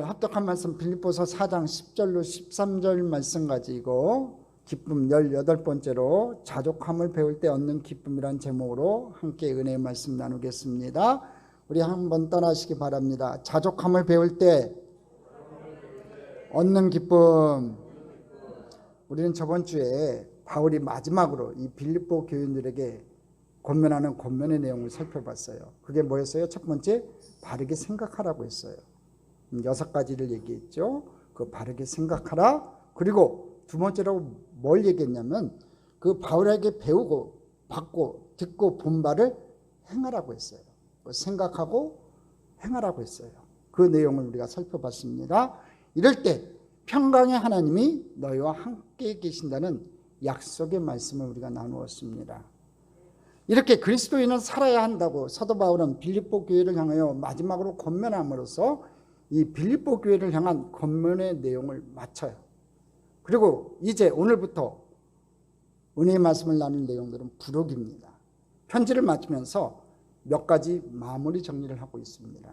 오늘 합독한 말씀 빌립보서 4장 10절로 13절 말씀 가지고 기쁨 18번째로 자족함을 배울 때 얻는 기쁨이란 제목으로 함께 은혜의 말씀 나누겠습니다. 우리 한번 따라하시기 바랍니다. 자족함을 배울 때 얻는 기쁨. 우리는 저번 주에 바울이 마지막으로 이 빌립보 교인들에게 권면하는 권면의 내용을 살펴봤어요. 그게 뭐였어요? 첫 번째, 바르게 생각하라고 했어요. 6가지를 얘기했죠. 그 바르게 생각하라. 그리고 두 번째로 뭘 얘기했냐면 그 바울에게 배우고 받고 듣고 본 바를 행하라고 했어요. 생각하고 행하라고 했어요. 그 내용을 우리가 살펴봤습니다. 이럴 때 평강의 하나님이 너희와 함께 계신다는 약속의 말씀을 우리가 나누었습니다. 이렇게 그리스도인은 살아야 한다고 사도 바울은 빌립보 교회를 향하여 마지막으로 권면함으로써 이 빌립보 교회를 향한 권면의 내용을 마쳐요. 그리고 이제 오늘부터 은혜의 말씀을 나눌 내용들은 부록입니다. 편지를 마치면서 몇 가지 마무리 정리를 하고 있습니다.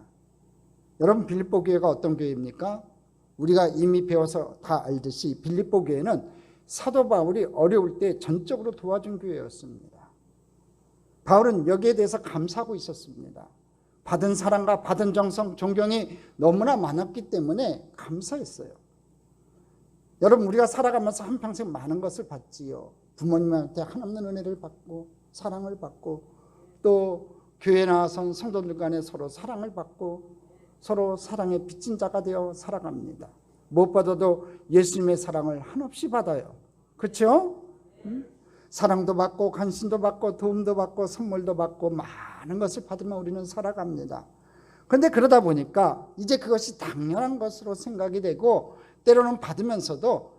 여러분, 빌립보 교회가 어떤 교회입니까? 우리가 이미 배워서 다 알듯이 빌립보 교회는 사도 바울이 어려울 때 전적으로 도와준 교회였습니다. 바울은 여기에 대해서 감사하고 있었습니다. 받은 사랑과 받은 정성, 존경이 너무나 많았기 때문에 감사했어요. 여러분, 우리가 살아가면서 한평생 많은 것을 받지요. 부모님한테 한없는 은혜를 받고 사랑을 받고 또 교회 나와서 성도들 간에 서로 사랑을 받고 서로 사랑의 빚진 자가 되어 살아갑니다. 무엇보다도 예수님의 사랑을 한없이 받아요. 그렇죠? 사랑도 받고 관심도 받고 도움도 받고 선물도 받고 많은 것을 받으면 우리는 살아갑니다. 그런데 그러다 보니까 이제 그것이 당연한 것으로 생각이 되고 때로는 받으면서도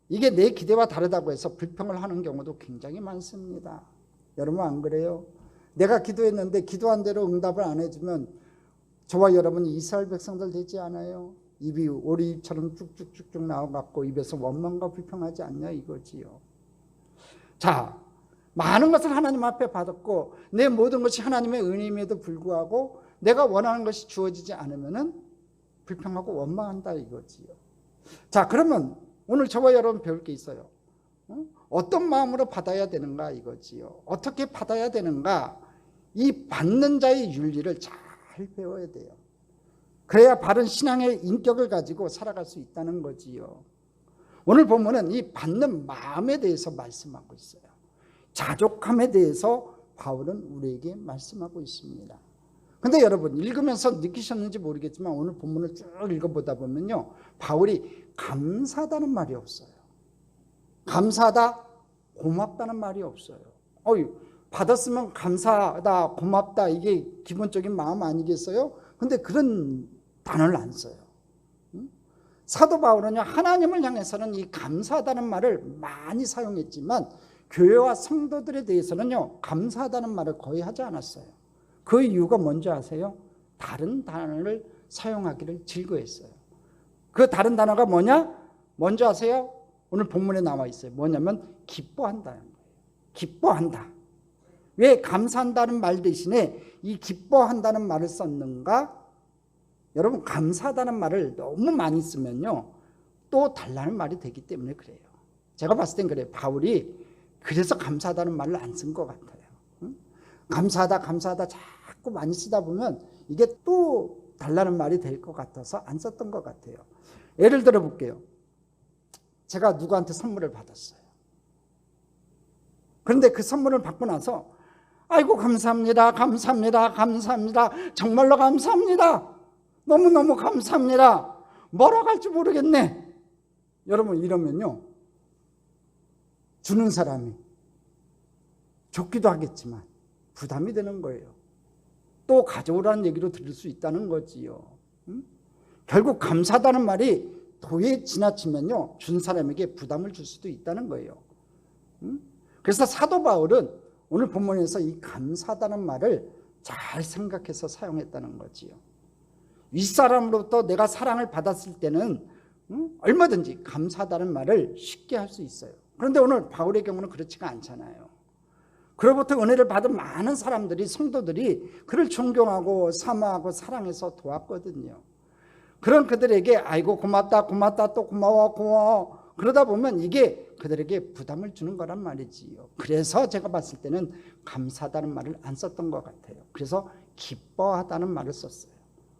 이게 내 기대와 다르다고 해서 불평을 하는 경우도 굉장히 많습니다. 여러분 안 그래요? 내가 기도했는데 기도한 대로 응답을 안 해주면 저와 여러분이 이스라엘 백성들 되지 않아요? 입이 오리잎처럼 쭉쭉쭉쭉 나와갖고 입에서 원망과 불평하지 않냐 이거지요. 자, 많은 것을 하나님 앞에 받았고 내 모든 것이 하나님의 은혜임에도 불구하고 내가 원하는 것이 주어지지 않으면 불평하고 원망한다 이거지요. 자, 그러면 오늘 저와 여러분 배울 게 있어요. 어떤 마음으로 받아야 되는가 이거지요. 어떻게 받아야 되는가, 이 받는 자의 윤리를 잘 배워야 돼요. 그래야 바른 신앙의 인격을 가지고 살아갈 수 있다는 거지요. 오늘 보면은 이 받는 마음에 대해서 말씀하고 있어요. 자족함에 대해서 바울은 우리에게 말씀하고 있습니다. 근데 여러분, 읽으면서 느끼셨는지 모르겠지만 오늘 본문을 쭉 읽어보다 보면요, 바울이 감사하다는 말이 없어요. 감사하다, 고맙다는 말이 없어요. 받았으면 감사하다, 고맙다, 이게 기본적인 마음 아니겠어요? 근데 그런 단어를 안 써요. 사도 바울은요, 하나님을 향해서는 이 감사하다는 말을 많이 사용했지만 교회와 성도들에 대해서는요, 감사하다는 말을 거의 하지 않았어요. 그 이유가 뭔지 아세요? 다른 단어를 사용하기를 즐거워했어요. 그 다른 단어가 뭐냐? 뭔지 아세요? 오늘 본문에 나와 있어요. 뭐냐면 기뻐한다는 거예요. 기뻐한다. 왜 감사한다는 말 대신에 이 기뻐한다는 말을 썼는가? 여러분, 감사하다는 말을 너무 많이 쓰면요, 또 달라는 말이 되기 때문에 그래요. 제가 봤을 땐 그래요. 바울이 그래서 감사하다는 말을 안 쓴 것 같아요. 감사하다 자꾸 많이 쓰다 보면 이게 또 달라는 말이 될 것 같아서 안 썼던 것 같아요. 예를 들어 볼게요. 제가 누구한테 선물을 받았어요. 그런데 그 선물을 받고 나서 아이고 감사합니다, 정말로 감사합니다, 너무너무 감사합니다, 뭐라고 할지 모르겠네. 여러분, 이러면요, 주는 사람이 좋기도 하겠지만 부담이 되는 거예요. 또 가져오라는 얘기로 들을 수 있다는 거지요. 결국 감사하다는 말이 도에 지나치면요, 준 사람에게 부담을 줄 수도 있다는 거예요. 그래서 사도 바울은 오늘 본문에서 이 감사하다는 말을 잘 생각해서 사용했다는 거지요. 윗사람으로부터 내가 사랑을 받았을 때는 얼마든지 감사하다는 말을 쉽게 할 수 있어요. 그런데 오늘 바울의 경우는 그렇지가 않잖아요. 그로부터 은혜를 받은 많은 사람들이, 성도들이 그를 존경하고 사모하고 사랑해서 도왔거든요. 그런 그들에게 아이고 고맙다 고맙다 또 고마워 고마워 그러다 보면 이게 그들에게 부담을 주는 거란 말이지요. 그래서 제가 봤을 때는 감사하다는 말을 안 썼던 것 같아요. 그래서 기뻐하다는 말을 썼어요.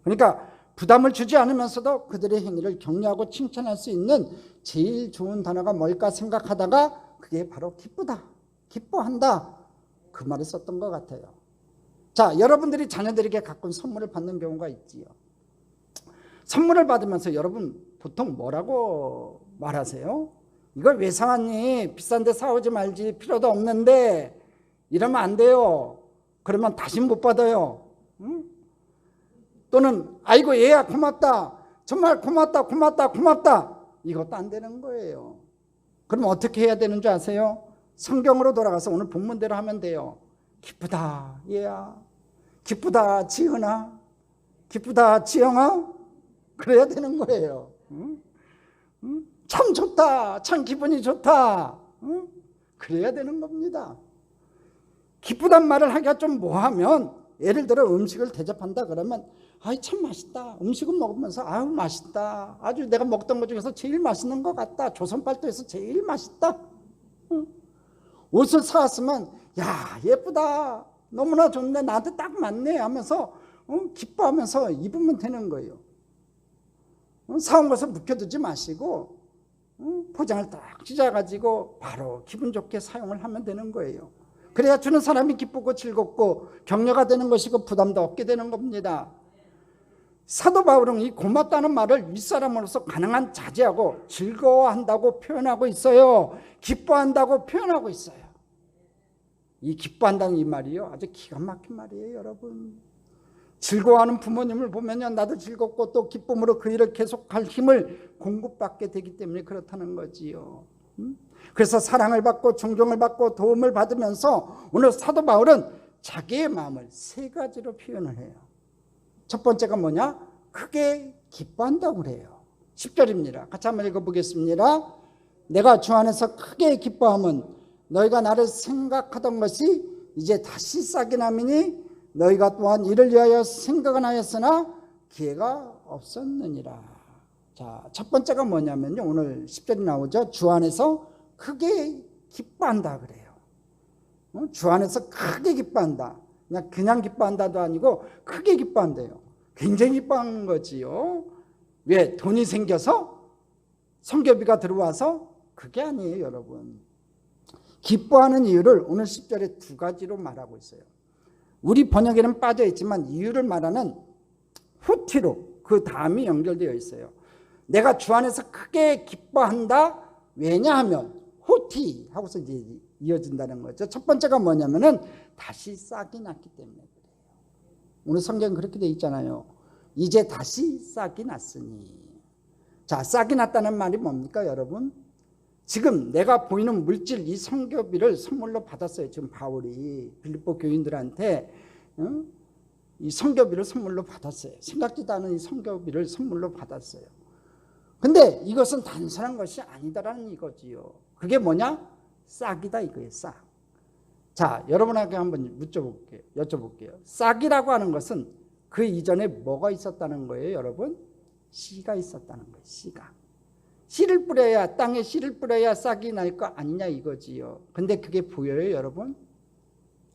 그러니까 부담을 주지 않으면서도 그들의 행위를 격려하고 칭찬할 수 있는 제일 좋은 단어가 뭘까 생각하다가 그게 바로 기쁘다, 기뻐한다 그 말을 썼던 것 같아요. 자, 여러분들이 자녀들에게 가끔 선물을 받는 경우가 있지요. 선물을 받으면서 여러분 보통 뭐라고 말하세요? 이걸 왜 사왔니? 비싼데 사오지 말지. 필요도 없는데 이러면 안 돼요. 그러면 다시 못 받아요. 응? 또는 아이고 얘야 고맙다. 정말 고맙다 고맙다 고맙다. 이것도 안 되는 거예요. 그럼 어떻게 해야 되는 줄 아세요? 성경으로 돌아가서 오늘 본문대로 하면 돼요. 기쁘다 얘야. 기쁘다 지은아. 기쁘다 지영아. 그래야 되는 거예요. 응? 응? 참 좋다. 참 기분이 좋다. 응? 그래야 되는 겁니다. 기쁘단 말을 하기가 좀 뭐하면 예를 들어 음식을 대접한다 그러면 아이 참 맛있다. 음식은 먹으면서 아유 맛있다. 아주 내가 먹던 것 중에서 제일 맛있는 것 같다. 조선팔도에서 제일 맛있다. 응? 옷을 사왔으면 야 예쁘다. 너무나 좋네. 나한테 딱 맞네 하면서 기뻐하면서 입으면 되는 거예요. 사온 것을 묵혀두지 마시고 포장을 딱 찢어가지고 바로 기분 좋게 사용을 하면 되는 거예요. 그래야 주는 사람이 기쁘고 즐겁고 격려가 되는 것이고 부담도 없게 되는 겁니다. 사도 바울은 이 고맙다는 말을 윗사람으로서 가능한 자제하고 즐거워한다고 표현하고 있어요. 기뻐한다고 표현하고 있어요. 이 기뻐한다는 이 말이요 아주 기가 막힌 말이에요. 여러분 즐거워하는 부모님을 보면요 나도 즐겁고 또 기쁨으로 그 일을 계속할 힘을 공급받게 되기 때문에 그렇다는 거지요. 그래서 사랑을 받고 존경을 받고 도움을 받으면서 오늘 사도 바울은 자기의 마음을 세 가지로 표현을 해요. 첫 번째가 뭐냐? 크게 기뻐한다고 그래요. 10절입니다. 같이 한번 읽어보겠습니다. 내가 주 안에서 크게 기뻐함은 너희가 나를 생각하던 것이 이제 다시 싹이 나미니 너희가 또한 이를 위하여 생각은 하였으나 기회가 없었느니라. 자, 첫 번째가 뭐냐면요. 오늘 10절이 나오죠. 주 안에서 크게 기뻐한다 그래요. 주 안에서 크게 기뻐한다. 그냥 기뻐한다도 아니고 크게 기뻐한대요. 굉장히 기뻐하는 거지요. 왜? 돈이 생겨서? 성교비가 들어와서? 그게 아니에요, 여러분. 기뻐하는 이유를 오늘 10절에 두 가지로 말하고 있어요. 우리 번역에는 빠져 있지만 이유를 말하는 후티로 그 다음이 연결되어 있어요. 내가 주 안에서 크게 기뻐한다. 왜냐하면 후티 하고서 이제 이어진다는 거죠. 첫 번째가 뭐냐면은 다시 싹이 났기 때문에 그래요. 오늘 성경 그렇게 돼 있잖아요. 이제 다시 싹이 났으니. 자, 싹이 났다는 말이 뭡니까, 여러분? 지금 내가 보이는 물질 이 성교비를 선물로 받았어요. 지금 바울이 빌립보 교인들한테 이 성교비를 선물로 받았어요. 생각지도 않은 이 성교비를 선물로 받았어요. 근데 이것은 단순한 것이 아니다라는 이거지요. 그게 뭐냐? 싹이다 이거예요. 싹. 자, 여러분에게 한번 여쭤볼게요. 싹이라고 하는 것은 그 이전에 뭐가 있었다는 거예요, 여러분? 씨가 있었다는 거예요. 씨가. 씨를 뿌려야, 땅에 씨를 뿌려야 싹이 날 거 아니냐 이거지요. 근데 그게 보여요, 여러분?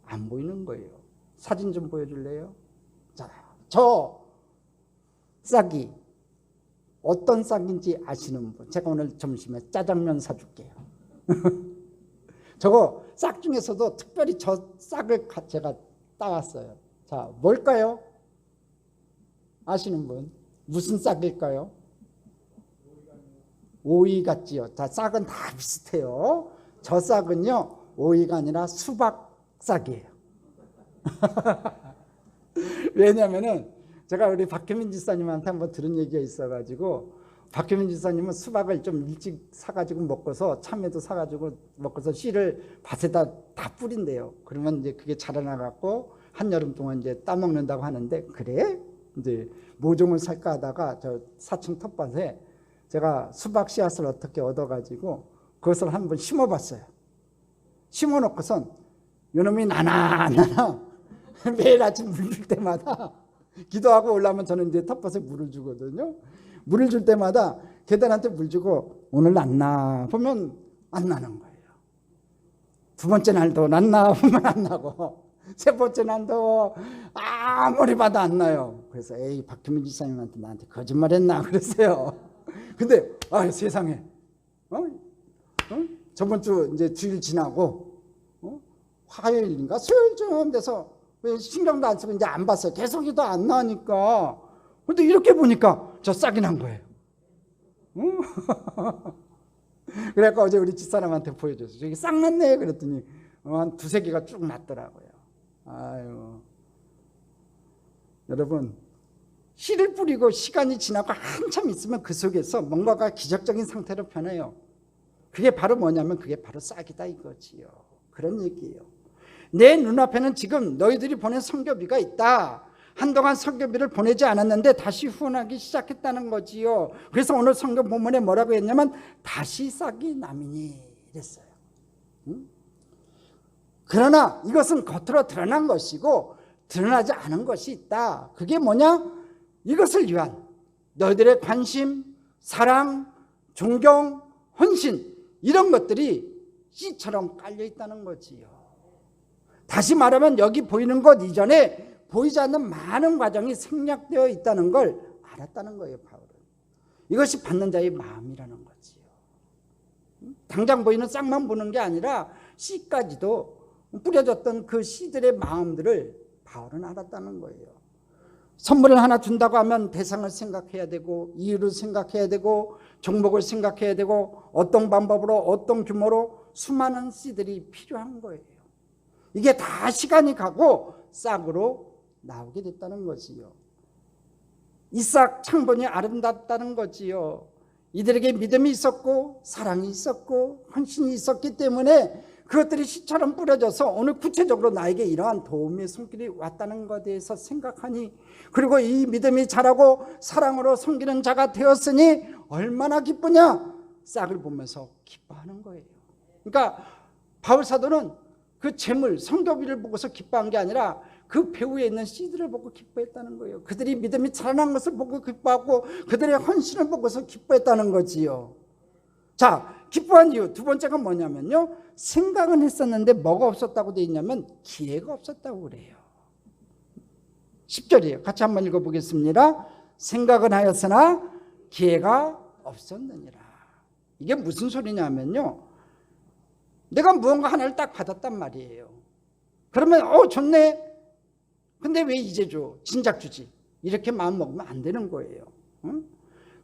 안 보이는 거예요. 사진 좀 보여줄래요? 자, 저 싹이 어떤 싹인지 아시는 분? 제가 오늘 점심에 짜장면 사줄게요. 저거 싹 중에서도 특별히 저 싹을 제가 따왔어요. 자, 뭘까요? 아시는 분? 무슨 싹일까요? 오이 같지요. 자, 싹은 다 비슷해요. 저 싹은요, 오이가 아니라 수박 싹이에요. 왜냐면은 제가 우리 박혜민 지사님한테 한번 들은 얘기가 있어가지고, 박혜민 지사님은 수박을 좀 일찍 사가지고 먹고서, 참외도 사가지고 먹고서 씨를 밭에다 다 뿌린대요. 그러면 이제 그게 자라나갖고 한여름 동안 이제 따먹는다고 하는데, 그래? 이제 모종을 살까 하다가 저 4층 텃밭에 제가 수박 씨앗을 어떻게 얻어가지고 그것을 한번 심어봤어요. 심어놓고선 요놈이 나나 매일 아침 물릴 때마다 기도하고 올라오면 저는 이제 텃밭에 물을 주거든요. 물을 줄 때마다 계단한테 물 주고 오늘 났나 보면 안 나는 거예요. 두 번째 날도 났나 보면 안 나고 세 번째 날도 아무리 봐도 안 나요. 그래서 에이 박규민 지사님한테 나한테 거짓말했나 그랬어요. 근데 세상에 저번 주 이제 주일 지나고 화요일인가 수요일쯤 돼서 왜 신경도 안 쓰고 이제 안 봤어요. 계속 기도 안 나니까. 근데 이렇게 보니까 저 싹이 난 거예요. 그래서 어제 우리 집사람한테 보여줬어요. 저기 싹 났네 그랬더니 한 두세 개가 쭉 났더라고요. 아유, 여러분 씨를 뿌리고 시간이 지나고 한참 있으면 그 속에서 뭔가가 기적적인 상태로 변해요. 그게 바로 뭐냐면 그게 바로 싹이다 이거지요. 그런 얘기예요. 내 눈앞에는 지금 너희들이 보낸 선교비가 있다. 한동안 선교비를 보내지 않았는데 다시 후원하기 시작했다는 거지요. 그래서 오늘 선교 본문에 뭐라고 했냐면 다시 싹이 남이니 이랬어요. 그러나 이것은 겉으로 드러난 것이고 드러나지 않은 것이 있다. 그게 뭐냐? 이것을 위한 너희들의 관심, 사랑, 존경, 헌신 이런 것들이 씨처럼 깔려 있다는 거지요. 다시 말하면 여기 보이는 것 이전에 보이지 않는 많은 과정이 생략되어 있다는 걸 알았다는 거예요. 바울은. 이것이 받는 자의 마음이라는 거지요. 당장 보이는 싹만 보는 게 아니라 씨까지도 뿌려졌던 그 씨들의 마음들을 바울은 알았다는 거예요. 선물을 하나 준다고 하면 대상을 생각해야 되고 이유를 생각해야 되고 종목을 생각해야 되고 어떤 방법으로 어떤 규모로 수많은 씨들이 필요한 거예요. 이게 다 시간이 가고 싹으로 나오게 됐다는 거지요. 이 싹 창본이 아름답다는 거지요. 이들에게 믿음이 있었고 사랑이 있었고 헌신이 있었기 때문에 그것들이 씨처럼 뿌려져서 오늘 구체적으로 나에게 이러한 도움의 손길이 왔다는 것에 대해서 생각하니 그리고 이 믿음이 자라고 사랑으로 섬기는 자가 되었으니 얼마나 기쁘냐 싹을 보면서 기뻐하는 거예요. 그러니까 바울 사도는 그 재물 성교비를 보고서 기뻐한 게 아니라 그 배후에 있는 씨들을 보고 기뻐했다는 거예요. 그들이 믿음이 자라난 것을 보고 기뻐하고 그들의 헌신을 보고서 기뻐했다는 거지요. 자, 기뻐한 이유 두 번째가 뭐냐면요, 생각은 했었는데 뭐가 없었다고 되어 있냐면 기회가 없었다고 그래요. 10절이에요. 같이 한번 읽어보겠습니다. 생각은 하였으나 기회가 없었느니라. 이게 무슨 소리냐면요, 내가 무언가 하나를 딱 받았단 말이에요. 그러면 좋네, 근데 왜 이제 줘? 진작 주지. 이렇게 마음 먹으면 안 되는 거예요. 응?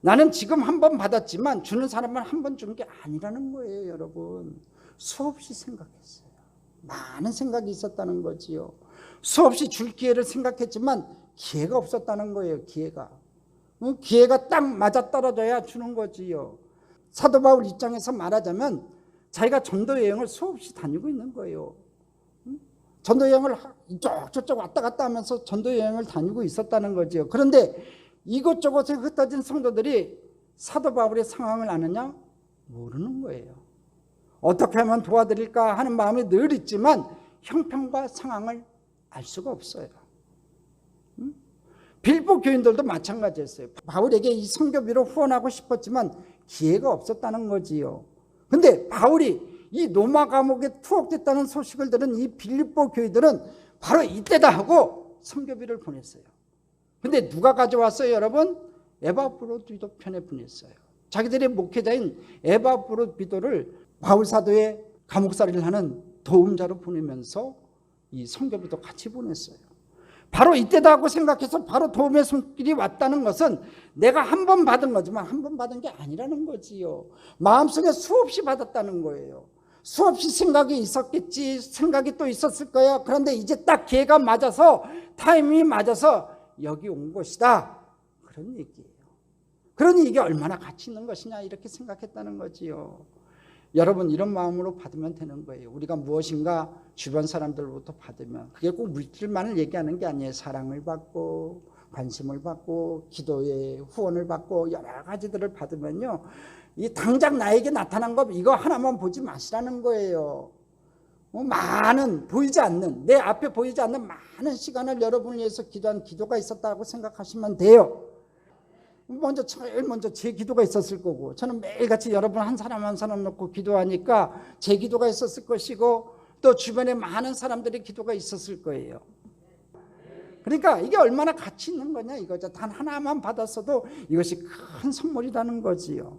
나는 지금 한 번 받았지만 주는 사람은 한 번 준 게 아니라는 거예요. 여러분, 수없이 생각했어요. 많은 생각이 있었다는 거지요. 수없이 줄 기회를 생각했지만 기회가 없었다는 거예요. 기회가 딱 맞아떨어져야 주는 거지요. 사도 바울 입장에서 말하자면 자기가 전도 여행을 수없이 다니고 있는 거예요. 전도 여행을 이쪽 저쪽 왔다 갔다 하면서 전도 여행을 다니고 있었다는 거지요. 그런데 이곳저곳에 흩어진 성도들이 사도 바울의 상황을 아느냐? 모르는 거예요. 어떻게 하면 도와드릴까 하는 마음이 늘 있지만 형편과 상황을 알 수가 없어요. 빌보 교인들도 마찬가지였어요. 바울에게 이 선교비로 후원하고 싶었지만 기회가 없었다는 거지요. 근데 바울이 이 로마 감옥에 투옥됐다는 소식을 들은 이 빌립보 교인들은 바로 이때다 하고 선교비를 보냈어요. 근데 누가 가져왔어요, 여러분? 에바브로비도 편에 보냈어요. 자기들의 목회자인 에바브로비도를 바울 사도의 감옥살이를 하는 도움자로 보내면서 이 선교비도 같이 보냈어요. 바로 이때다 하고 생각해서 바로 도움의 손길이 왔다는 것은 내가 한 번 받은 거지만 한 번 받은 게 아니라는 거지요. 마음속에 수없이 받았다는 거예요. 수없이 생각이 있었겠지, 생각이 또 있었을 거야. 그런데 이제 딱 기회가 맞아서, 타이밍이 맞아서 여기 온 것이다, 그런 얘기예요. 그러니 이게 얼마나 가치 있는 것이냐 이렇게 생각했다는 거지요. 여러분, 이런 마음으로 받으면 되는 거예요. 우리가 무엇인가 주변 사람들로부터 받으면 그게 꼭 물질만을 얘기하는 게 아니에요. 사랑을 받고 관심을 받고 기도의 후원을 받고 여러 가지들을 받으면요, 이 당장 나에게 나타난 것 이거 하나만 보지 마시라는 거예요. 많은 보이지 않는, 내 앞에 보이지 않는 많은 시간을 여러분을 위해서 기도한 기도가 있었다고 생각하시면 돼요. 제일 먼저 제 기도가 있었을 거고, 저는 매일같이 여러분 한 사람 한 사람 놓고 기도하니까 제 기도가 있었을 것이고, 또 주변에 많은 사람들의 기도가 있었을 거예요. 그러니까 이게 얼마나 가치 있는 거냐 이거죠. 단 하나만 받았어도 이것이 큰 선물이라는 거지요.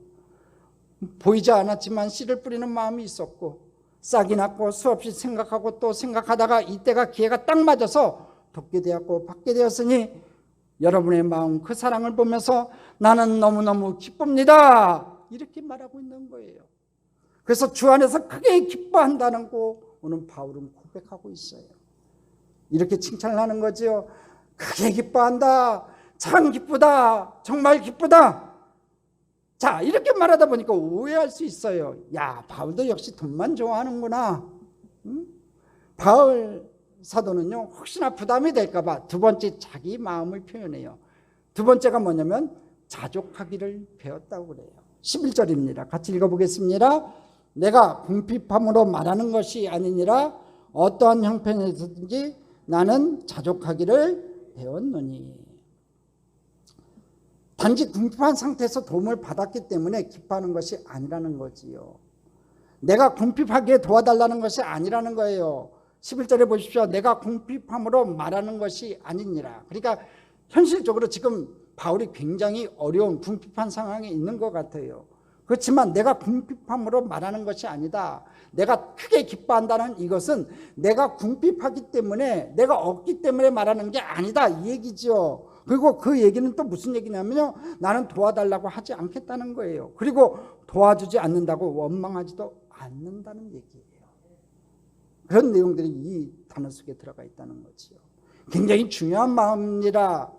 보이지 않았지만 씨를 뿌리는 마음이 있었고, 싹이 났고 수없이 생각하고 또 생각하다가 이때가 기회가 딱 맞아서 돋게 되었고 받게 되었으니, 여러분의 마음 그 사랑을 보면서 나는 너무너무 기쁩니다, 이렇게 말하고 있는 거예요. 그래서 주 안에서 크게 기뻐한다는 거 오늘 바울은 고백하고 있어요. 이렇게 칭찬을 하는 거지요. 크게 기뻐한다, 참 기쁘다, 정말 기쁘다. 자, 이렇게 말하다 보니까 오해할 수 있어요. 야, 바울도 역시 돈만 좋아하는구나. 바울 사도는요, 혹시나 부담이 될까 봐 두 번째 자기 마음을 표현해요. 두 번째가 뭐냐면 자족하기를 배웠다고 그래요. 11절입니다. 같이 읽어보겠습니다. 내가 궁핍함으로 말하는 것이 아니니라 어떠한 형편에서든지 나는 자족하기를 배웠노니. 단지 궁핍한 상태에서 도움을 받았기 때문에 기뻐하는 것이 아니라는 거지요. 내가 궁핍하게 도와달라는 것이 아니라는 거예요. 11절에 보십시오. 내가 궁핍함으로 말하는 것이 아니니라. 그러니까 현실적으로 지금 바울이 굉장히 어려운 궁핍한 상황에 있는 것 같아요. 그렇지만 내가 궁핍함으로 말하는 것이 아니다. 내가 크게 기뻐한다는 이것은 내가 궁핍하기 때문에, 내가 없기 때문에 말하는 게 아니다, 이 얘기죠. 그리고 그 얘기는 또 무슨 얘기냐면요, 나는 도와달라고 하지 않겠다는 거예요. 그리고 도와주지 않는다고 원망하지도 않는다는 얘기예요. 그런 내용들이 이 단어 속에 들어가 있다는 거지요. 굉장히 중요한 마음이라,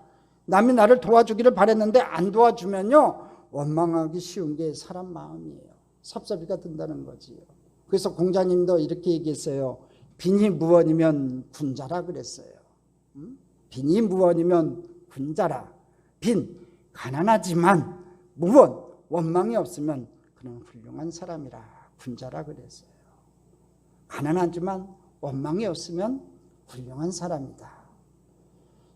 남이 나를 도와주기를 바랬는데 안 도와주면요, 원망하기 쉬운 게 사람 마음이에요. 섭섭이가 든다는 거지요. 그래서 공자님도 이렇게 얘기했어요. 빈이 무언이면 군자라 그랬어요. 빈이 무언이면 군자라. 빈, 가난하지만 무언, 원망이 없으면 그는 훌륭한 사람이라, 군자라 그랬어요. 가난하지만 원망이 없으면 훌륭한 사람이다.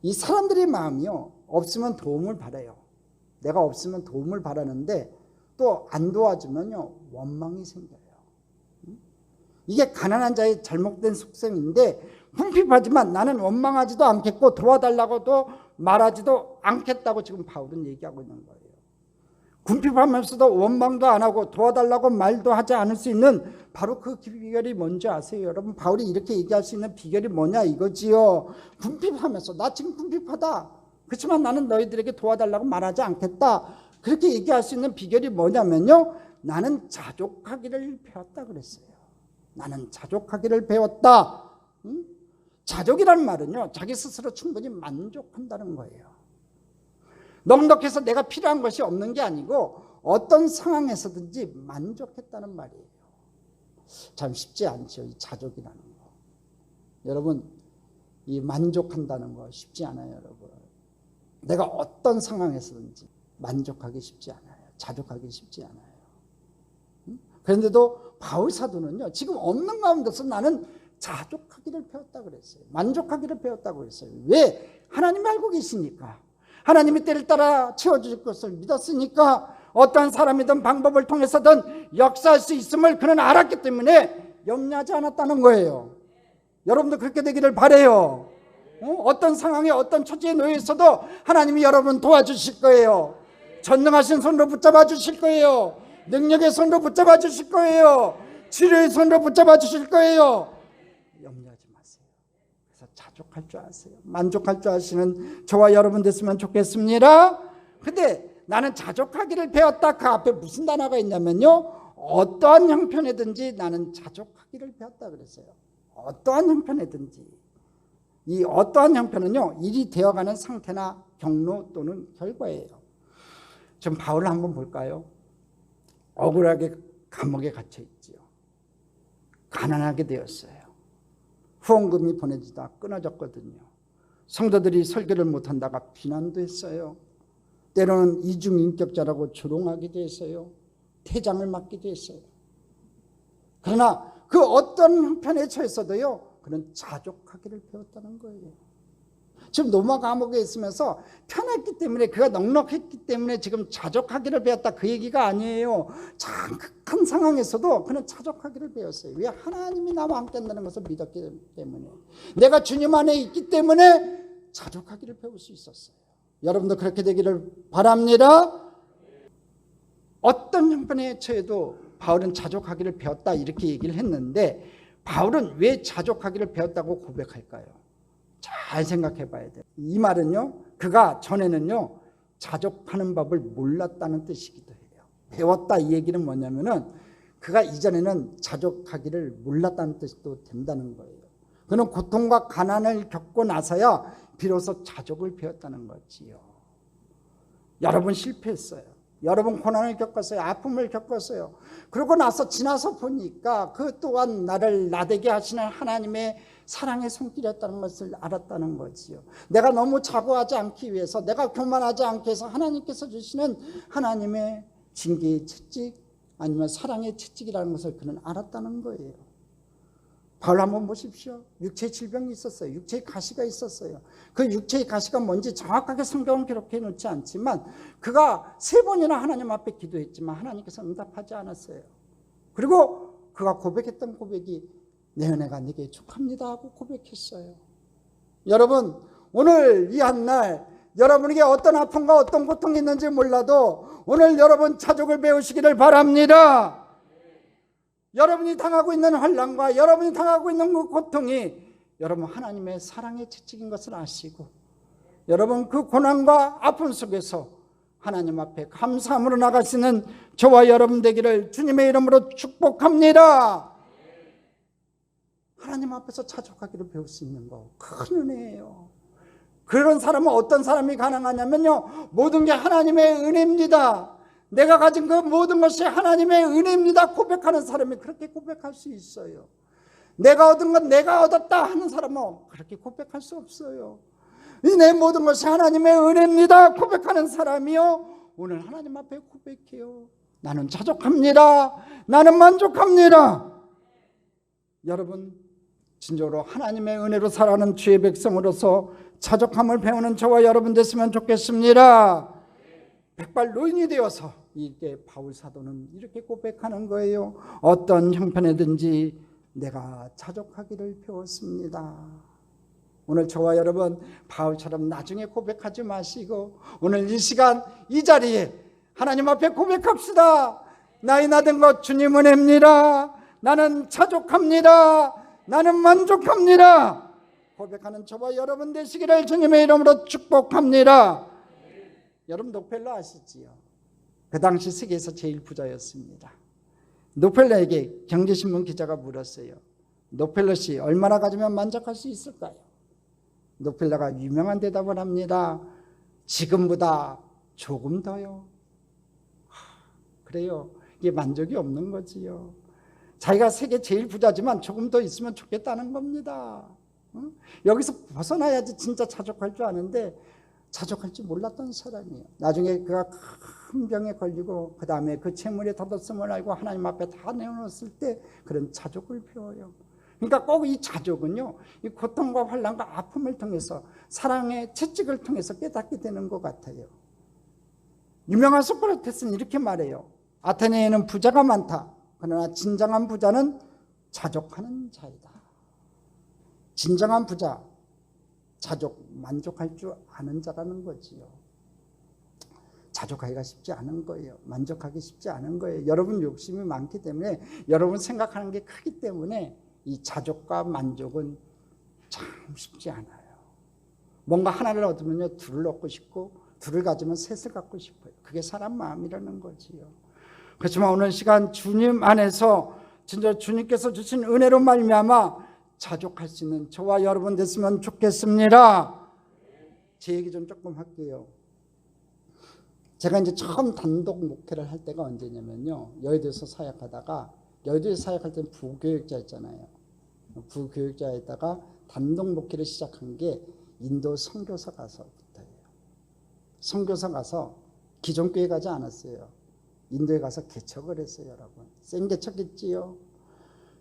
이 사람들의 마음이요, 없으면 도움을 바라요. 내가 없으면 도움을 바라는데 또 안 도와주면요, 원망이 생겨요. 이게 가난한 자의 잘못된 속성인데, 궁핍하지만 나는 원망하지도 않겠고 도와달라고도 말하지도 않겠다고 지금 바울은 얘기하고 있는 거예요. 궁핍하면서도 원망도 안 하고 도와달라고 말도 하지 않을 수 있는 바로 그 비결이 뭔지 아세요? 여러분, 바울이 이렇게 얘기할 수 있는 비결이 뭐냐 이거지요. 궁핍하면서 나 지금 궁핍하다, 그렇지만 나는 너희들에게 도와달라고 말하지 않겠다, 그렇게 얘기할 수 있는 비결이 뭐냐면요, 나는 자족하기를 배웠다 그랬어요. 나는 자족하기를 배웠다. 자족이라는 말은요, 자기 스스로 충분히 만족한다는 거예요. 넉넉해서 내가 필요한 것이 없는 게 아니고 어떤 상황에서든지 만족했다는 말이에요. 참 쉽지 않죠, 이 자족이라는 거. 여러분, 이 만족한다는 거 쉽지 않아요, 여러분. 내가 어떤 상황에서든지 만족하기 쉽지 않아요. 자족하기 쉽지 않아요. 그런데도 바울 사도는요, 지금 없는 가운데서 나는 자족하기를 배웠다 그랬어요. 만족하기를 배웠다고 그랬어요. 왜? 하나님이 알고 계시니까. 하나님이 때를 따라 채워줄 것을 믿었으니까, 어떠한 사람이든 방법을 통해서든 역사할 수 있음을 그는 알았기 때문에 염려하지 않았다는 거예요. 여러분도 그렇게 되기를 바라요. 어떤 상황에 어떤 처지에 놓여 있어도 하나님이 여러분 도와주실 거예요. 전능하신 손으로 붙잡아 주실 거예요. 능력의 손으로 붙잡아 주실 거예요. 치료의 손으로 붙잡아 주실 거예요. 염려하지 마세요. 그래서 자족할 줄 아세요. 만족할 줄 아시는 저와 여러분 됐으면 좋겠습니다. 근데 나는 자족하기를 배웠다, 그 앞에 무슨 단어가 있냐면요, 어떠한 형편이든지 나는 자족하기를 배웠다 그랬어요. 어떠한 형편이든지. 이 어떠한 형편은요, 일이 되어가는 상태나 경로 또는 결과예요. 지금 바울을 한번 볼까요? 억울하게 감옥에 갇혀 있지요. 가난하게 되었어요. 후원금이 보내지다 끊어졌거든요. 성도들이 설교를 못한다가 비난도 했어요. 때로는 이중인격자라고 조롱하기도 했어요. 퇴장을 맞기도 했어요. 그러나 그 어떤 형편에 처했어도요, 그는 자족하기를 배웠다는 거예요. 지금 로마 감옥에 있으면서 편했기 때문에, 그가 넉넉했기 때문에 지금 자족하기를 배웠다, 그 얘기가 아니에요. 장극한 상황에서도 그는 자족하기를 배웠어요. 왜? 하나님이 나와 함께 한다는 것을 믿었기 때문에, 내가 주님 안에 있기 때문에 자족하기를 배울 수 있었어요. 여러분도 그렇게 되기를 바랍니다. 어떤 형편에 처해도 바울은 자족하기를 배웠다, 이렇게 얘기를 했는데, 바울은 왜 자족하기를 배웠다고 고백할까요? 잘 생각해 봐야 돼요. 이 말은요, 그가 전에는요, 자족하는 법을 몰랐다는 뜻이기도 해요. 배웠다, 이 얘기는 뭐냐면은 그가 이전에는 자족하기를 몰랐다는 뜻도 된다는 거예요. 그는 고통과 가난을 겪고 나서야 비로소 자족을 배웠다는 거지요. 여러분 실패했어요. 여러분 고난을 겪었어요. 아픔을 겪었어요. 그러고 나서 지나서 보니까 그 또한 나를 나되게 하시는 하나님의 사랑의 손길이었다는 것을 알았다는 거지요. 내가 너무 자고하지 않기 위해서, 내가 교만하지 않기 위해서 하나님께서 주시는 하나님의 징계의 채찍, 아니면 사랑의 채찍이라는 것을 그는 알았다는 거예요. 바울 한번 보십시오. 육체의 질병이 있었어요. 육체의 가시가 있었어요. 그 육체의 가시가 뭔지 정확하게 성경은 기록해 놓지 않지만, 그가 3번이나 하나님 앞에 기도했지만 하나님께서 응답하지 않았어요. 그리고 그가 고백했던 고백이 내 은혜가 네게 족합니다 하고 고백했어요. 여러분, 오늘 이 한날 여러분에게 어떤 아픔과 어떤 고통이 있는지 몰라도 오늘 여러분 자족을 배우시기를 바랍니다. 여러분이 당하고 있는 환난과 여러분이 당하고 있는 그 고통이 여러분 하나님의 사랑의 채찍인 것을 아시고, 여러분 그 고난과 아픔 속에서 하나님 앞에 감사함으로 나갈 수 있는 저와 여러분 되기를 주님의 이름으로 축복합니다. 하나님 앞에서 자족하기를 배울 수 있는 거 큰 은혜예요. 그런 사람은 어떤 사람이 가능하냐면요, 모든 게 하나님의 은혜입니다. 내가 가진 그 모든 것이 하나님의 은혜입니다 고백하는 사람이 그렇게 고백할 수 있어요. 내가 얻은 건 내가 얻었다 하는 사람은 그렇게 고백할 수 없어요. 내 모든 것이 하나님의 은혜입니다 고백하는 사람이요, 오늘 하나님 앞에 고백해요. 나는 자족합니다. 나는 만족합니다. 여러분, 진정으로 하나님의 은혜로 살아가는 주의 백성으로서 자족함을 배우는 저와 여러분 됐으면 좋겠습니다. 백발 노인이 되어서 이게 바울 사도는 이렇게 고백하는 거예요. 어떤 형편이든지 내가 자족하기를 배웠습니다. 오늘 저와 여러분 바울처럼 나중에 고백하지 마시고 오늘 이 시간 이 자리에 하나님 앞에 고백합시다. 나이 나된 것 주님 은혜입니다. 나는 자족합니다. 나는 만족합니다. 고백하는 저와 여러분 되시기를 주님의 이름으로 축복합니다. 여러분 록펠러 아시지요? 그 당시 세계에서 제일 부자였습니다. 록펠러에게 경제신문 기자가 물었어요. 록펠러 씨 얼마나 가지면 만족할 수 있을까요? 록펠러가 유명한 대답을 합니다. 지금보다 조금 더요. 그래요. 이게 만족이 없는 거지요. 자기가 세계 제일 부자지만 조금 더 있으면 좋겠다는 겁니다. 여기서 벗어나야지 진짜 자족할 줄 아는데 자족할 줄 몰랐던 사람이에요. 나중에 그가 큰 병에 걸리고 그 다음에 그 채무에 덧없음을 알고 하나님 앞에 다 내어놓았을 때 그런 자족을 배워요. 그러니까 꼭 이 자족은요, 이 고통과 환난과 아픔을 통해서 사랑의 채찍을 통해서 깨닫게 되는 것 같아요. 유명한 소크라테스는 이렇게 말해요. 아테네에는 부자가 많다. 그러나 진정한 부자는 자족하는 자이다. 진정한 부자, 자족, 만족할 줄 아는 자라는 거지요. 자족하기가 쉽지 않은 거예요. 만족하기 쉽지 않은 거예요. 여러분 욕심이 많기 때문에, 여러분 생각하는 게 크기 때문에 이 자족과 만족은 참 쉽지 않아요. 뭔가 하나를 얻으면요, 둘을 얻고 싶고, 둘을 가지면 셋을 갖고 싶어요. 그게 사람 마음이라는 거지요. 그렇지만 오늘 시간 주님 안에서 진짜 주님께서 주신 은혜로 말미암아 자족할 수 있는 저와 여러분 됐으면 좋겠습니다. 제 얘기 좀 조금 할게요. 제가 이제 처음 단독 목회를 할 때가 언제냐면요, 여의도에서 사역하다가, 여의도에서 사역할 때는 부교육자였잖아요. 부교육자에다가 단독 목회를 시작한 게 인도 선교사 가서부터예요. 선교사 가서 기존 교회 가지 않았어요. 인도에 가서 개척을 했어요. 여러분 생개척했지요.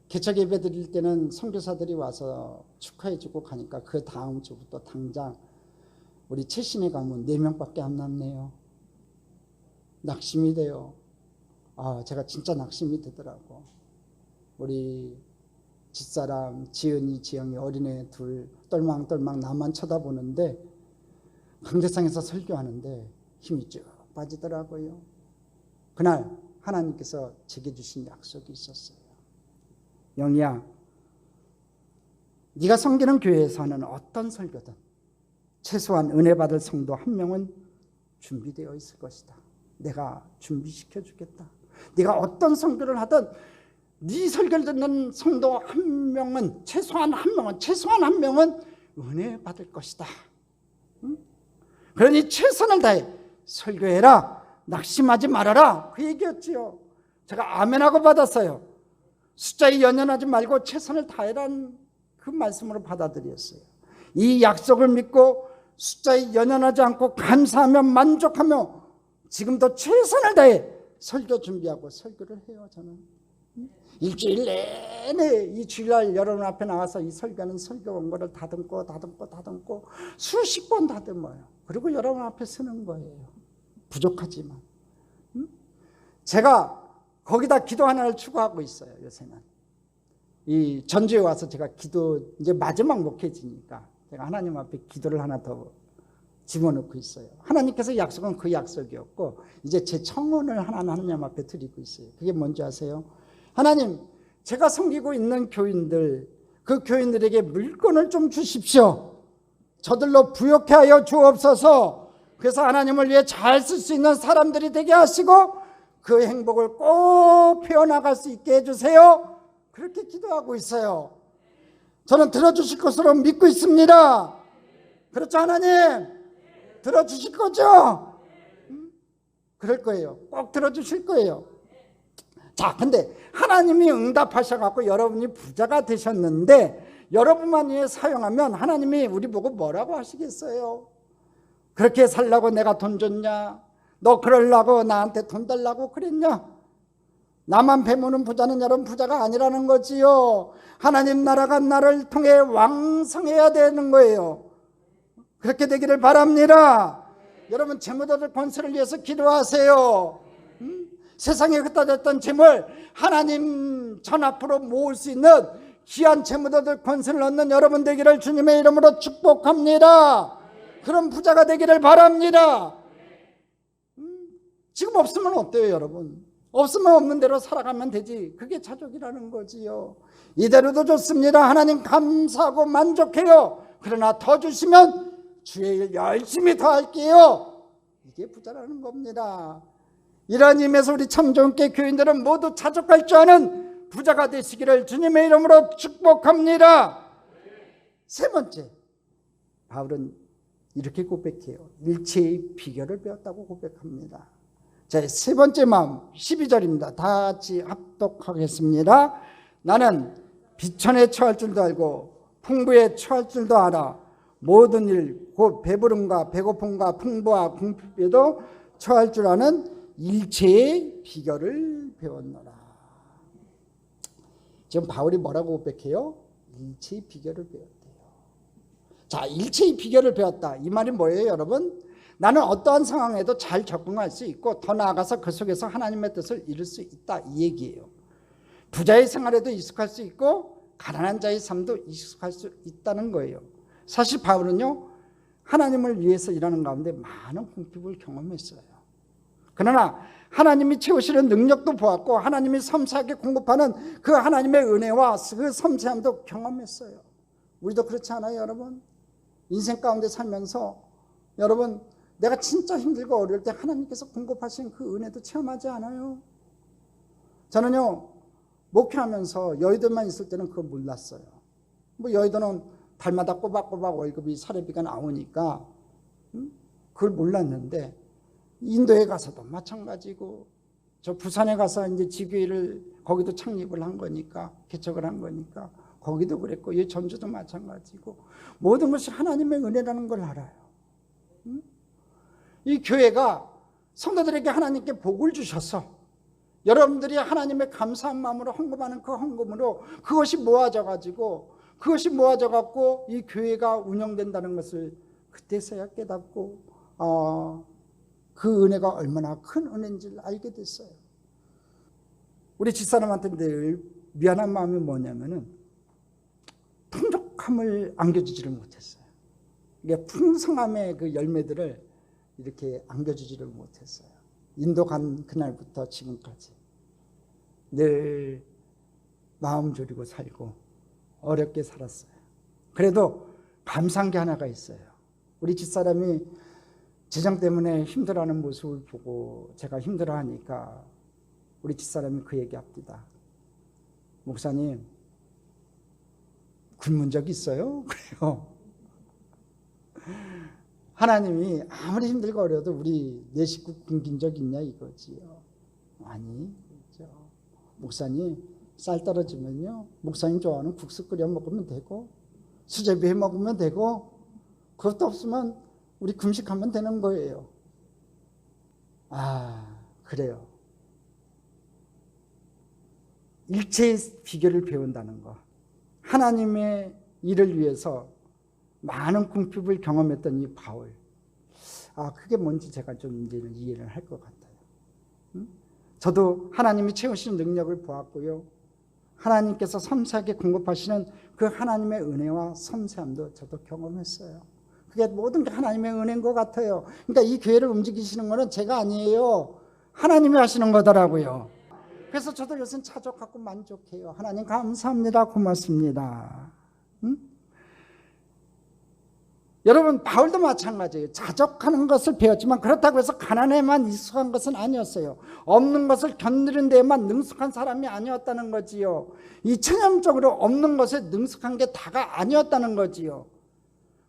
개척 예배 드릴 때는 선교사들이 와서 축하해주고 가니까 그 다음 주부터 당장 우리 최신에 가면 4명밖에 안 남네요. 낙심이 돼요. 제가 진짜 낙심이 되더라고. 우리 집사람 지은이, 지영이 어린애 둘 똘망똘망 나만 쳐다보는데 강제상에서 설교하는데 힘이 쭉 빠지더라고요. 그날 하나님께서 제게 주신 약속이 있었어요. 영희야, 네가 섬기는 교회에서 하는 어떤 설교든 최소한 은혜 받을 성도 한 명은 준비되어 있을 것이다. 내가 준비시켜 주겠다. 네가 어떤 설교를 하든 네 설교를 듣는 성도 한 명은 최소한 한 명은 은혜 받을 것이다. 응? 그러니 최선을 다해 설교해라. 낙심하지 말아라. 그 얘기였지요. 제가 아멘하고 받았어요. 숫자에 연연하지 말고 최선을 다해라는 그 말씀으로 받아들였어요. 이 약속을 믿고 숫자에 연연하지 않고 감사하며 만족하며 지금도 최선을 다해 설교 준비하고 설교를 해요. 저는 일주일 내내 이 주일날 여러분 앞에 나와서 이 설교하는 설교 원고를 다듬고 수십 번 다듬어요. 그리고 여러분 앞에 쓰는 거예요. 부족하지만 제가 거기다 기도 하나를 추구하고 있어요. 요새는 이 전주에 와서 제가 기도 이제 마지막 목회지니까 제가 하나님 앞에 기도를 하나 더 집어넣고 있어요. 하나님께서 약속은 그 약속이었고 이제 제 청혼을 하나님 앞에 드리고 있어요. 그게 뭔지 아세요? 하나님, 제가 섬기고 있는 교인들, 그 교인들에게 물건을 좀 주십시오. 저들로 부욕해 하여 주옵소서. 그래서 하나님을 위해 잘 쓸 수 있는 사람들이 되게 하시고 그 행복을 꼭 배워나갈 수 있게 해주세요. 그렇게 기도하고 있어요. 저는 들어주실 것으로 믿고 있습니다. 그렇죠, 하나님? 들어주실 거죠? 그럴 거예요. 꼭 들어주실 거예요. 자, 근데 하나님이 응답하셔갖고 여러분이 부자가 되셨는데 여러분만 위해 사용하면 하나님이 우리 보고 뭐라고 하시겠어요? 그렇게 살라고 내가 돈 줬냐? 너 그러려고 나한테 돈 달라고 그랬냐? 나만 배무는 부자는 여러분 부자가 아니라는 거지요. 하나님 나라가 나를 통해 왕성해야 되는 거예요. 그렇게 되기를 바랍니다. 여러분 재물 얻을 권세를 위해서 기도하세요. 세상에 흩어졌던 재물 하나님 전 앞으로 모을 수 있는 귀한 재물 얻을 권세를 얻는 여러분 되기를 주님의 이름으로 축복합니다. 그런 부자가 되기를 바랍니다. 지금 없으면 어때요, 여러분? 없으면 없는 대로 살아가면 되지. 그게 자족이라는 거지요. 이대로도 좋습니다. 하나님 감사하고 만족해요. 그러나 더 주시면 주의 일 열심히 더 할게요. 이게 부자라는 겁니다. 이러한 의미에서 우리 참좋은교회 교인들은 모두 자족할 줄 아는 부자가 되시기를 주님의 이름으로 축복합니다. 세 번째, 바울은 이렇게 고백해요. 일체의 비결을 배웠다고 고백합니다. 자, 세 번째 마음 12절입니다. 다 같이 합독하겠습니다. 나는 비천에 처할 줄도 알고 풍부에 처할 줄도 알아. 모든 일, 곧 배부름과 배고픔과 풍부와 궁핍에도 처할 줄 아는 일체의 비결을 배웠노라. 지금 바울이 뭐라고 고백해요? 일체의 비결을 배웠대요. 자, 일체의 비결을 배웠다. 이 말이 뭐예요, 여러분? 나는 어떠한 상황에도 잘 적응할 수 있고 더 나아가서 그 속에서 하나님의 뜻을 이룰 수 있다, 이 얘기예요. 부자의 생활에도 익숙할 수 있고 가난한 자의 삶도 익숙할 수 있다는 거예요. 사실 바울은요, 하나님을 위해서 일하는 가운데 많은 궁핍을 경험했어요. 그러나 하나님이 채우시는 능력도 보았고 하나님이 섬세하게 공급하는 그 하나님의 은혜와 그 섬세함도 경험했어요. 우리도 그렇지 않아요, 여러분? 인생 가운데 살면서 여러분, 내가 진짜 힘들고 어려울 때 하나님께서 공급하신 그 은혜도 체험하지 않아요? 저는요, 목회하면서 여의도만 있을 때는 그걸 몰랐어요. 뭐 여의도는 달마다 꼬박꼬박 월급이 사례비가 나오니까 그걸 몰랐는데 인도에 가서도 마찬가지고 저 부산에 가서 이제 지교회를 거기도 창립을 한 거니까 개척을 한 거니까 거기도 그랬고 이 전주도 마찬가지고 모든 것이 하나님의 은혜라는 걸 알아요. 이 교회가 성도들에게 하나님께 복을 주셔서 여러분들이 하나님의 감사한 마음으로 헌금하는 그 헌금으로 그것이 모아져 갖고 이 교회가 운영된다는 것을 그때서야 깨닫고 그 은혜가 얼마나 큰 은혜인지를 알게 됐어요. 우리 집사람한테 늘 미안한 마음이 뭐냐면은 풍족함을 안겨주지를 못했어요. 이게 풍성함의 그 열매들을 이렇게 안겨주지를 못했어요. 인도 간 그날부터 지금까지 늘 마음 졸이고 살고 어렵게 살았어요. 그래도 감사한 게 하나가 있어요. 우리 집사람이 재정 때문에 힘들어하는 모습을 보고 제가 힘들어하니까 우리 집사람이 그 얘기합니다. 목사님, 굶은 적 있어요? 그래요. 하나님이 아무리 힘들고 어려도 우리 내 식구 굶긴 적 있냐 이거지요. 아니, 그렇죠. 목사님, 쌀 떨어지면요, 목사님 좋아하는 국수 끓여 먹으면 되고 수제비 해 먹으면 되고 그것도 없으면 우리 금식하면 되는 거예요. 그래요. 일체의 비결을 배운다는 거. 하나님의 일을 위해서 많은 궁핍을 경험했던 이 바울. 그게 뭔지 제가 좀 이제는 이해를 할 것 같아요. 저도 하나님이 채우시는 능력을 보았고요. 하나님께서 섬세하게 공급하시는 그 하나님의 은혜와 섬세함도 저도 경험했어요. 그게 모든 게 하나님의 은혜인 것 같아요. 그러니까 이 교회를 움직이시는 거는 제가 아니에요. 하나님이 하시는 거더라고요. 그래서 저도 요새 자족하고 만족해요. 하나님 감사합니다. 고맙습니다. 여러분, 바울도 마찬가지예요. 자족하는 것을 배웠지만 그렇다고 해서 가난에만 익숙한 것은 아니었어요. 없는 것을 견디는 데에만 능숙한 사람이 아니었다는 거지요. 이 체념적으로 없는 것에 능숙한 게 다가 아니었다는 거지요.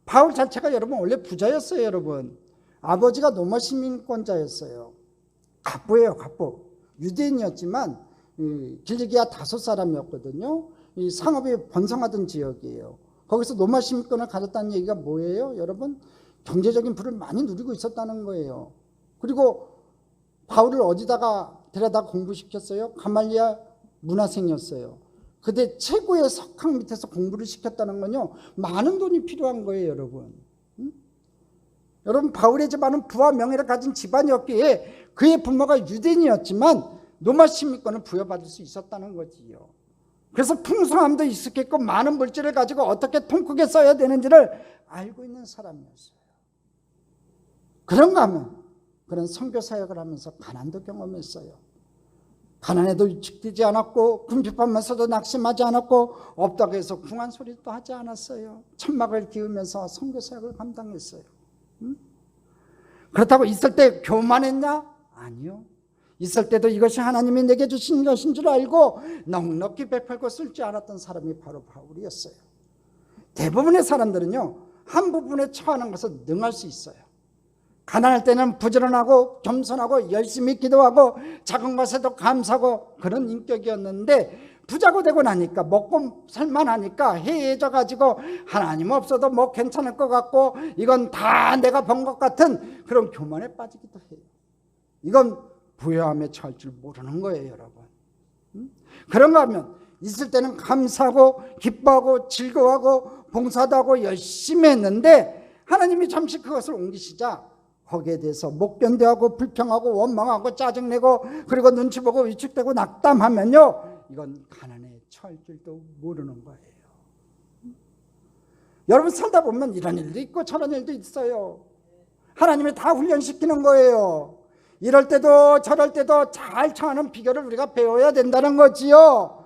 바울 자체가 여러분 원래 부자였어요. 여러분, 아버지가 로마 시민권자였어요. 갑부예요. 갑부. 유대인이었지만 길리기아 다섯 사람이었거든요. 이 상업이 번성하던 지역이에요. 거기서 로마 시민권을 가졌다는 얘기가 뭐예요? 여러분, 경제적인 부를 많이 누리고 있었다는 거예요. 그리고 바울을 어디다가 데려다 공부시켰어요? 가말리아 문화생이었어요. 그때 최고의 석학 밑에서 공부를 시켰다는 건요, 많은 돈이 필요한 거예요. 여러분. 여러분, 바울의 집안은 부와 명예를 가진 집안이었기에 그의 부모가 유대인이었지만 로마 시민권을 부여받을 수 있었다는 거지요. 그래서 풍성함도 있었겠고 많은 물질을 가지고 어떻게 통 크게 써야 되는지를 알고 있는 사람이었어요. 그런가 하면 그런 선교 사역을 하면서 가난도 경험했어요. 가난에도 위축되지 않았고 궁핍하면서도 낙심하지 않았고 없다고 해서 궁한 소리도 하지 않았어요. 천막을 기우면서 선교 사역을 감당했어요. 그렇다고 있을 때 교만했냐? 아니요. 있을 때도 이것이 하나님이 내게 주신 것인 줄 알고 넉넉히 베풀고 쓸 줄 알았던 사람이 바로 바울이었어요. 대부분의 사람들은요, 한 부분에 처하는 것을 능할 수 있어요. 가난할 때는 부지런하고 겸손하고 열심히 기도하고 작은 것에도 감사하고 그런 인격이었는데 부자고 되고 나니까 먹고 살만하니까 해해져 가지고 하나님 없어도 뭐 괜찮을 것 같고 이건 다 내가 번 것 같은 그런 교만에 빠지기도 해요. 이건 부요함에 처할 줄 모르는 거예요. 여러분. 그런가 하면 있을 때는 감사하고 기뻐하고 즐거워하고 봉사도 하고 열심히 했는데 하나님이 잠시 그것을 옮기시자 거기에 대해서 못 견뎌하고 불평하고 원망하고 짜증내고 그리고 눈치 보고 위축되고 낙담하면요, 이건 가난에 처할 줄도 모르는 거예요. 여러분, 살다 보면 이런 일도 있고 저런 일도 있어요. 하나님이 다 훈련시키는 거예요. 이럴 때도 저럴 때도 잘 처하는 비결을 우리가 배워야 된다는 거지요.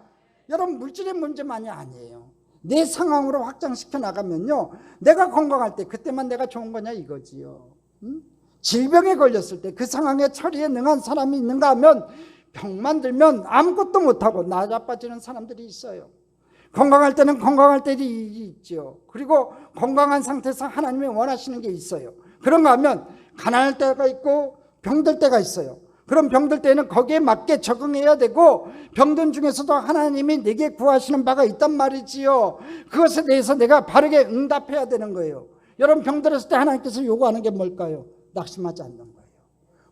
여러분, 물질의 문제만이 아니에요. 내 상황으로 확장시켜 나가면요, 내가 건강할 때 그때만 내가 좋은 거냐 이거지요. 질병에 걸렸을 때 그 상황에 처리에 능한 사람이 있는가 하면 병만 들면 아무것도 못하고 나자빠지는 사람들이 있어요. 건강할 때는 건강할 때이 있죠. 그리고 건강한 상태에서 하나님이 원하시는 게 있어요. 그런가 하면 가난할 때가 있고 병들 때가 있어요. 그럼 병들 때는 거기에 맞게 적응해야 되고 병든 중에서도 하나님이 내게 구하시는 바가 있단 말이지요. 그것에 대해서 내가 바르게 응답해야 되는 거예요. 여러분, 병들었을 때 하나님께서 요구하는 게 뭘까요? 낙심하지 않는 거예요.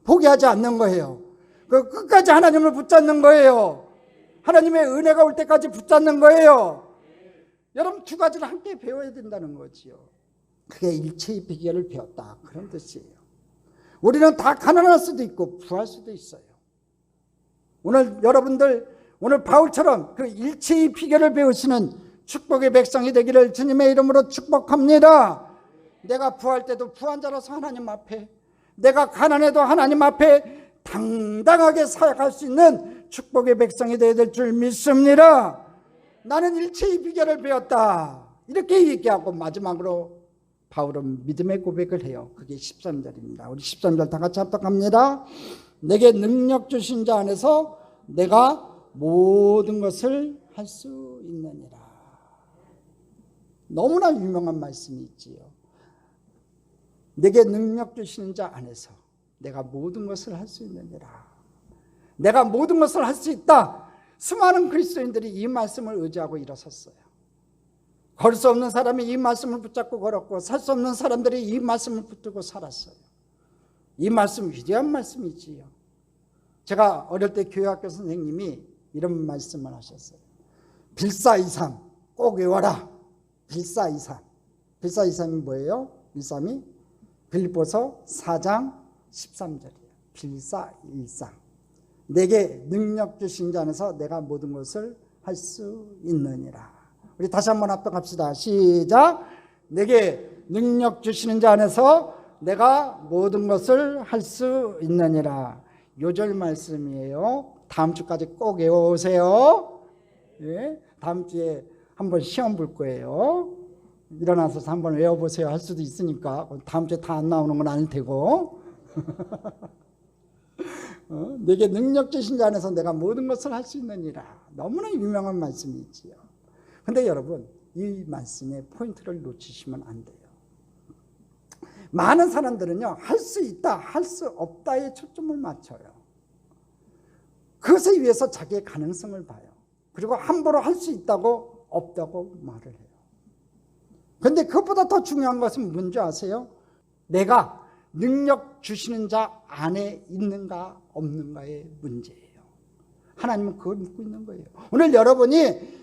포기하지 않는 거예요. 그 끝까지 하나님을 붙잡는 거예요. 하나님의 은혜가 올 때까지 붙잡는 거예요. 여러분 두 가지를 함께 배워야 된다는 거지요. 그게 일체의 비결을 배웠다 그런 뜻이에요. 우리는 다 가난할 수도 있고 부할 수도 있어요. 오늘 여러분들 오늘 바울처럼 그 일체의 비결을 배우시는 축복의 백성이 되기를 주님의 이름으로 축복합니다. 내가 부할 때도 부한 자로서 하나님 앞에, 내가 가난해도 하나님 앞에 당당하게 살아갈 수 있는 축복의 백성이 되어야 될 줄 믿습니다. 나는 일체의 비결을 배웠다 이렇게 얘기하고 마지막으로 바울은 믿음의 고백을 해요. 그게 13절입니다. 우리 13절 다 같이 합독합니다. 내게 능력 주신 자 안에서 내가 모든 것을 할 수 있느니라. 너무나 유명한 말씀이 있지요. 내게 능력 주시는 자 안에서 내가 모든 것을 할 수 있느니라. 내가 모든 것을 할 수 있다. 수많은 그리스도인들이 이 말씀을 의지하고 일어섰어요. 걸 수 없는 사람이 이 말씀을 붙잡고 걸었고 살 수 없는 사람들이 이 말씀을 붙들고 살았어요. 이 말씀 위대한 말씀이지요. 제가 어릴 때 교회학교 선생님이 이런 말씀을 하셨어요. 빌사이삼 꼭 외워라. 빌사이삼. 빌사이삼이 뭐예요? 빌삼이 빌립보서 4장 13절이에요. 빌사이삼. 내게 능력 주신 자 안에서 내가 모든 것을 할 수 있느니라. 우리 다시 한번 합독합시다. 시작. 내게 능력 주시는 자 안에서 내가 모든 것을 할 수 있느니라. 요절 말씀이에요. 다음 주까지 꼭 외워오세요. 예? 다음 주에 한번 시험 볼 거예요. 일어나서 한번 외워보세요 할 수도 있으니까 다음 주에 다 안 나오는 건 아닐 테고. 내게 능력 주신 자 안에서 내가 모든 것을 할 수 있느니라. 너무나 유명한 말씀이지요. 근데 여러분 이 말씀의 포인트를 놓치시면 안 돼요. 많은 사람들은요 할 수 있다 할 수 없다에 초점을 맞춰요. 그것에 위해서 자기의 가능성을 봐요. 그리고 함부로 할 수 있다고 없다고 말을 해요. 그런데 그것보다 더 중요한 것은 뭔지 아세요? 내가 능력 주시는 자 안에 있는가 없는가의 문제예요. 하나님은 그걸 묻고 있는 거예요. 오늘 여러분이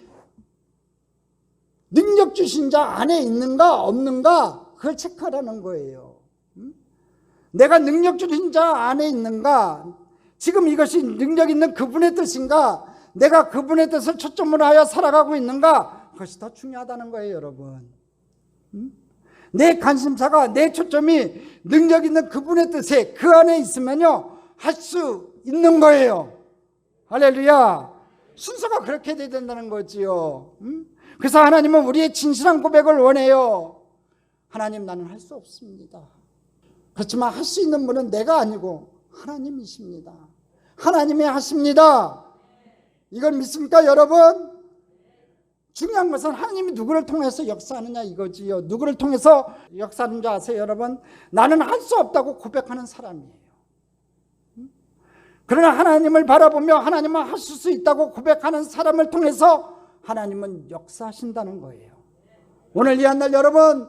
능력 주신 자 안에 있는가 없는가 그걸 체크하라는 거예요. 내가 능력 주신 자 안에 있는가, 지금 이것이 능력 있는 그분의 뜻인가, 내가 그분의 뜻을 초점으로 하여 살아가고 있는가, 그것이 더 중요하다는 거예요. 여러분 내 관심사가, 내 초점이 능력 있는 그분의 뜻에 그 안에 있으면요 할 수 있는 거예요. 할렐루야. 순서가 그렇게 돼야 된다는 거지요. 그래서 하나님은 우리의 진실한 고백을 원해요. 하나님 나는 할 수 없습니다. 그렇지만 할 수 있는 분은 내가 아니고 하나님이십니다. 하나님이 하십니다. 이걸 믿습니까 여러분? 중요한 것은 하나님이 누구를 통해서 역사하느냐 이거지요. 누구를 통해서 역사하는 줄 아세요 여러분? 나는 할 수 없다고 고백하는 사람이에요. 그러나 하나님을 바라보며 하나님은 하실 수 있다고 고백하는 사람을 통해서 하나님은 역사하신다는 거예요. 오늘 이 한 날 여러분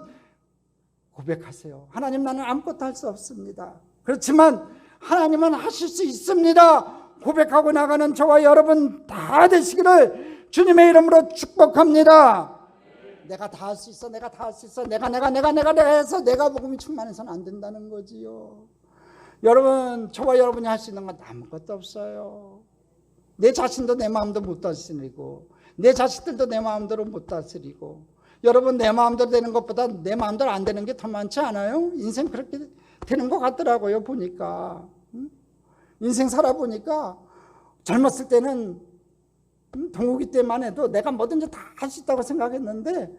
고백하세요. 하나님 나는 아무것도 할 수 없습니다. 그렇지만 하나님은 하실 수 있습니다. 고백하고 나가는 저와 여러분 다 되시기를 주님의 이름으로 축복합니다. 내가 다 할 수 있어, 내가 다 할 수 있어, 내가 해서 내가 복음이 충만해서는 안 된다는 거지요. 여러분 저와 여러분이 할 수 있는 건 아무것도 없어요. 내 자신도 내 마음도 못 다스리고 내 자식들도 내 마음대로 못 다스리고, 여러분 내 마음대로 되는 것보다 내 마음대로 안 되는 게 더 많지 않아요? 인생 그렇게 되는 것 같더라고요. 보니까 인생 살아보니까 젊었을 때는 동욱이 때만 해도 내가 뭐든지 다 할 수 있다고 생각했는데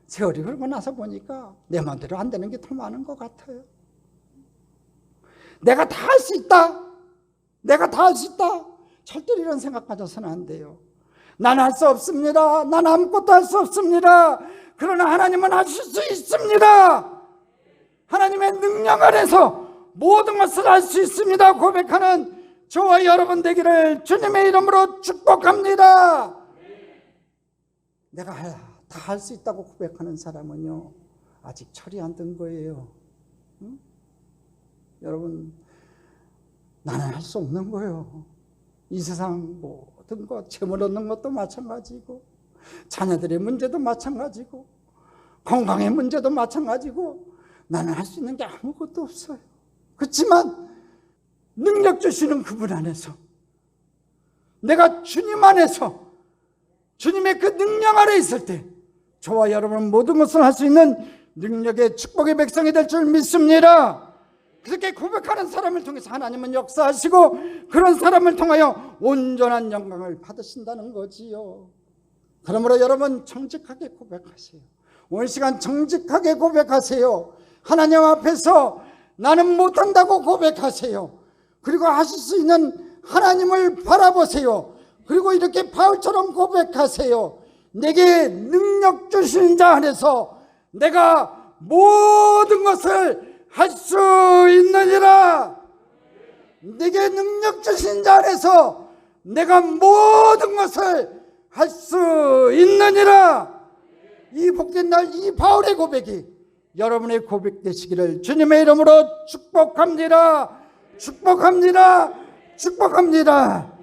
세월이 흐르고 나서 보니까 내 마음대로 안 되는 게 더 많은 것 같아요. 내가 다 할 수 있다, 내가 다 할 수 있다, 절대로 이런 생각 가져서는 안 돼요. 난 할 수 없습니다. 난 아무것도 할 수 없습니다. 그러나 하나님은 하실 수 있습니다. 하나님의 능력 안에서 모든 것을 할 수 있습니다. 고백하는 저와 여러분 되기를 주님의 이름으로 축복합니다. 내가 다 할 수 있다고 고백하는 사람은요 아직 철이 안 든 거예요. 여러분 나는 할 수 없는 거예요. 이 세상 모든 것, 재물 얻는 것도 마찬가지고, 자녀들의 문제도 마찬가지고, 건강의 문제도 마찬가지고, 나는 할 수 있는 게 아무것도 없어요. 그렇지만 능력 주시는 그분 안에서, 내가 주님 안에서 주님의 그 능력 아래 있을 때 저와 여러분은 모든 것을 할 수 있는 능력의 축복의 백성이 될 줄 믿습니다. 그렇게 고백하는 사람을 통해서 하나님은 역사하시고 그런 사람을 통하여 온전한 영광을 받으신다는 거지요. 그러므로 여러분 정직하게 고백하세요. 오늘 시간 정직하게 고백하세요. 하나님 앞에서 나는 못한다고 고백하세요. 그리고 하실 수 있는 하나님을 바라보세요. 그리고 이렇게 바울처럼 고백하세요. 내게 능력 주시는 자 안에서 내가 모든 것을 할 수 있느니라. 내게 능력 주신 자 안에서 내가 모든 것을 할 수 있느니라. 이 복된 날 이 바울의 고백이 여러분의 고백 되시기를 주님의 이름으로 축복합니다. 축복합니다. 축복합니다.